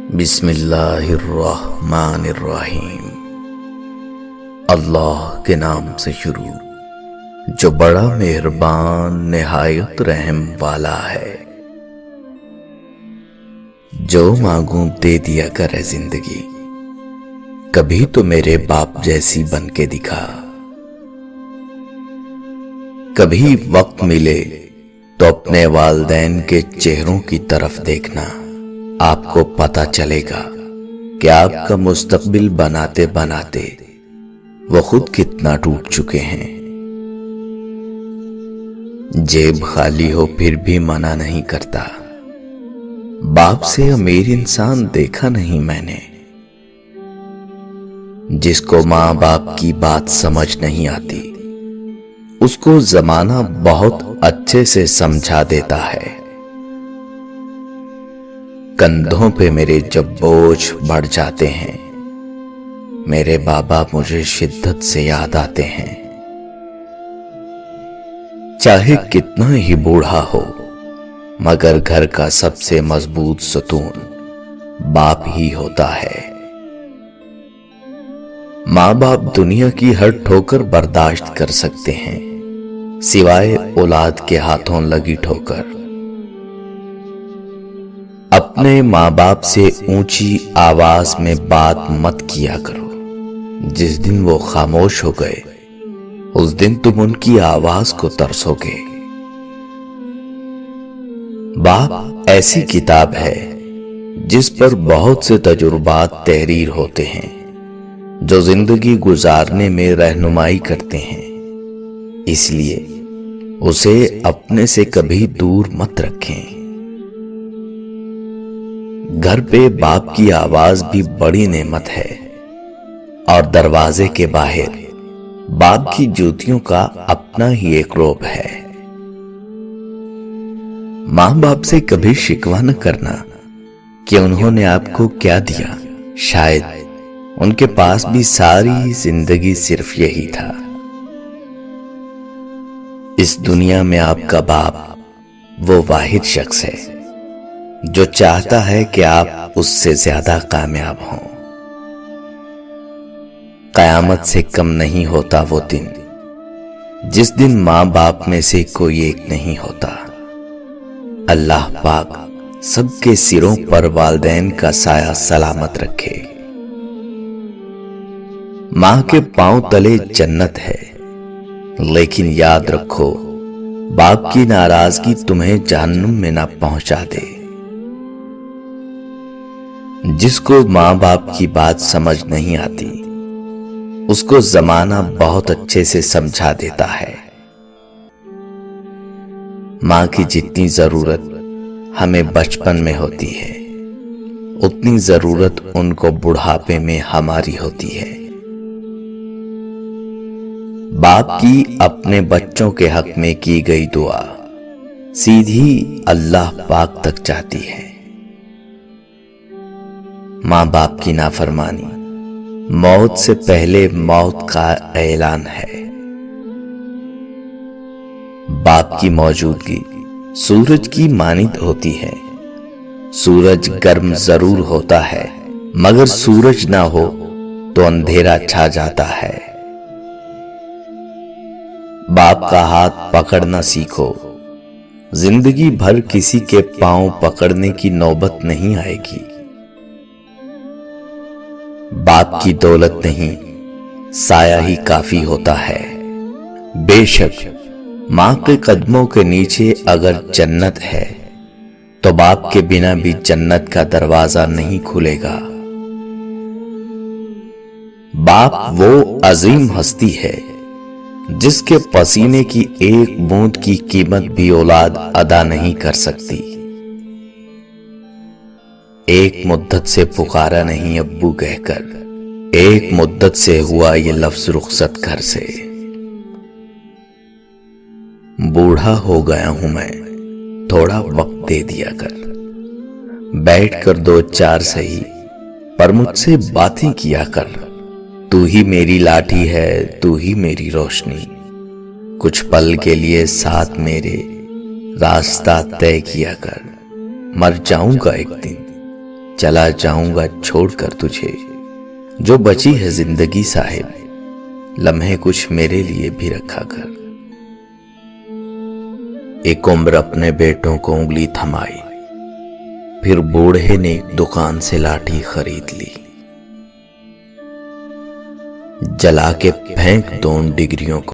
बिस्मिल्लाहिर्रहमानिर्रहीम। अल्लाह के नाम से शुरू जो बड़ा मेहरबान निहायत रहम वाला है। जो मांगूं दे दिया करे जिंदगी, कभी तो मेरे बाप जैसी बन के दिखा। कभी वक्त मिले तो अपने वालिदैन के चेहरों की तरफ देखना, आपको पता चलेगा कि आपका मुस्तकबिल बनाते बनाते वो खुद कितना टूट चुके हैं। जेब खाली हो फिर भी मना नहीं करता, बाप से अमीर इंसान देखा नहीं मैंने। जिसको माँ बाप की बात समझ नहीं आती, उसको जमाना बहुत अच्छे से समझा देता है। कंधों पे मेरे जब बोझ बढ़ जाते हैं, मेरे बाबा मुझे शिद्दत से याद आते हैं। चाहे कितना ही बूढ़ा हो, मगर घर का सबसे मजबूत सतून बाप ही होता है। माँ बाप दुनिया की हर ठोकर बर्दाश्त कर सकते हैं, सिवाय औलाद के हाथों लगी ठोकर। अपने माँ बाप से ऊंची आवाज में बात मत किया करो। जिस दिन वो खामोश हो गए, उस दिन तुम उनकी आवाज को तरसोगे। बाप ऐसी किताब है जिस पर बहुत से तजुर्बात तहरीर होते हैं, जो जिंदगी गुजारने में रहनुमाई करते हैं। इसलिए उसे अपने से कभी दूर मत रखें। घर पे बाप की आवाज भी बड़ी नेमत है, और दरवाजे के बाहर बाप की जूतियों का अपना ही एक रोब है। माँ बाप से कभी शिकवा न करना कि उन्होंने आपको क्या दिया। शायद उनके पास भी सारी जिंदगी सिर्फ यही था। इस दुनिया में आपका बाप वो वाहिद शख्स है जो चाहता है कि आप उससे ज्यादा कामयाब हों। कयामत से कम नहीं होता वो दिन जिस दिन माँ बाप में से कोई एक नहीं होता। अल्लाह पाक सबके सिरों पर वालिदैन का साया सलामत रखे। माँ के पांव तले जन्नत है, लेकिन याद रखो बाप की नाराजगी तुम्हें जहन्नुम में ना पहुंचा दे। जिसको माँ बाप की बात समझ नहीं आती, उसको जमाना बहुत अच्छे से समझा देता है। माँ की जितनी जरूरत हमें बचपन में होती है, उतनी जरूरत उनको बुढ़ापे में हमारी होती है। बाप की अपने बच्चों के हक में की गई दुआ सीधी अल्लाह पाक तक जाती है। माँ बाप की नाफरमानी मौत से पहले मौत का ऐलान है। बाप की मौजूदगी सूरज की मानित होती है। सूरज गर्म जरूर होता है, मगर सूरज ना हो तो अंधेरा छा जाता है। बाप का हाथ पकड़ना सीखो, जिंदगी भर किसी के पांव पकड़ने की नौबत नहीं आएगी। बाप की दौलत नहीं, साया ही काफी होता है। बेशक माँ के कदमों के नीचे अगर जन्नत है, तो बाप के बिना भी जन्नत का दरवाजा नहीं खुलेगा। बाप वो अजीम हस्ती है जिसके पसीने की एक बूंद की कीमत भी औलाद अदा नहीं कर सकती। एक मुद्दत से पुकारा नहीं अब्बू कहकर, एक मुद्दत से हुआ ये लफ्ज रुखसत घर से। बूढ़ा हो गया हूं मैं, थोड़ा वक्त दे दिया कर। बैठ कर दो चार सही, पर मुझसे बातें किया कर। तू ही मेरी लाठी है, तू ही मेरी रोशनी। कुछ पल के लिए साथ मेरे रास्ता तय किया कर। मर जाऊंगा एक दिन, चला जाऊंगा छोड़कर तुझे, जो बची है जिंदगी साहिब, लम्हे कुछ मेरे लिए भी रखा कर। एक उम्र अपने बेटों को उंगली थमाई, फिर बूढ़े ने एक दुकान से लाठी खरीद ली। जला के फेंक दो उन डिग्रियों को,